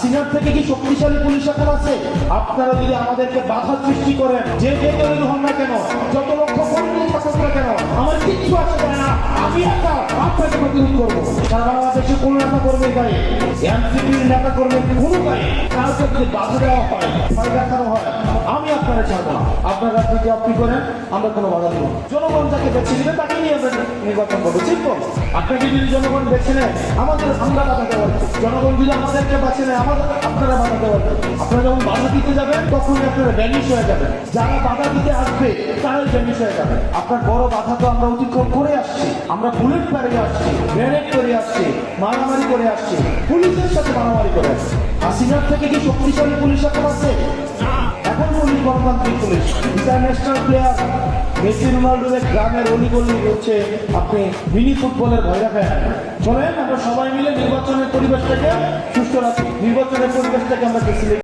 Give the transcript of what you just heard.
হাসিনার থেকে কি শক্তিশালী পুলিশ এখন আছে? আপনারা যদি আমাদেরকে বাধা সৃষ্টি করেন, যে তৈরি হন না কেন, যত লক্ষ কর্মী থাকুক না কেন, আমার কিচ্ছু আসে যায় না। আমি একা আপনাকে প্রতিরোধ করবো। সারা বাংলাদেশে কোন নেতা কর্মীর গায়ে, এনসিপির নেতা কর্মীর কোনো গায়ে কাউকে যদি বাধা দেওয়া হয়, ভয় দেখানো হয়, আমি আপনারা ছাড়বো না। আপনারা যদি আপনি করেন, আমরা কোনো বাধা দেবো। জনগণ যাকে বেছে নেবে তাকে নিয়ে আমরা নির্বাচন করবো, ঠিক তো? আপনাকে যদি জনগণ বেছে নেয়, আমরা বাধা দেওয়ার, জনগণ যদি আমাদেরকে বেছে নেয়, আপনারা বাধা দেওয়ার। আপনারা যখন বাধা দিতে যাবেন তখন আপনারা ভ্যানিশ হয়ে যাবেন। যারা বাধা দিতে আসবে তারাই ভ্যানিশ হয়ে যাবে। আপনার বড় বাধা তো আমরা অতিক্রম করে আসছি। আমরা বুলেট পেরিয়ে আসছি, গ্রেনেড করে আসছি, মারামারি করে আসছি, পুলিশের সাথে মারামারি করে আসছি। হাসিনার থেকে কি শক্তিশালী পুলিশ এখন আছে? এখন পুলিশ গণতান্ত্রিক পুলিশ। ইন্টারন্যাশনাল প্লেয়ার মেসি রোনাল্ডোর গ্রামের অলিগলি হচ্ছে আপনি মিনি ফুটবলের ভয় রাখেন। চলেন আমরা সবাই মিলে নির্বাচনের পরিবেশটাকে সুস্থ রাখি, নির্বাচনের পরিবেশটাকে আমরা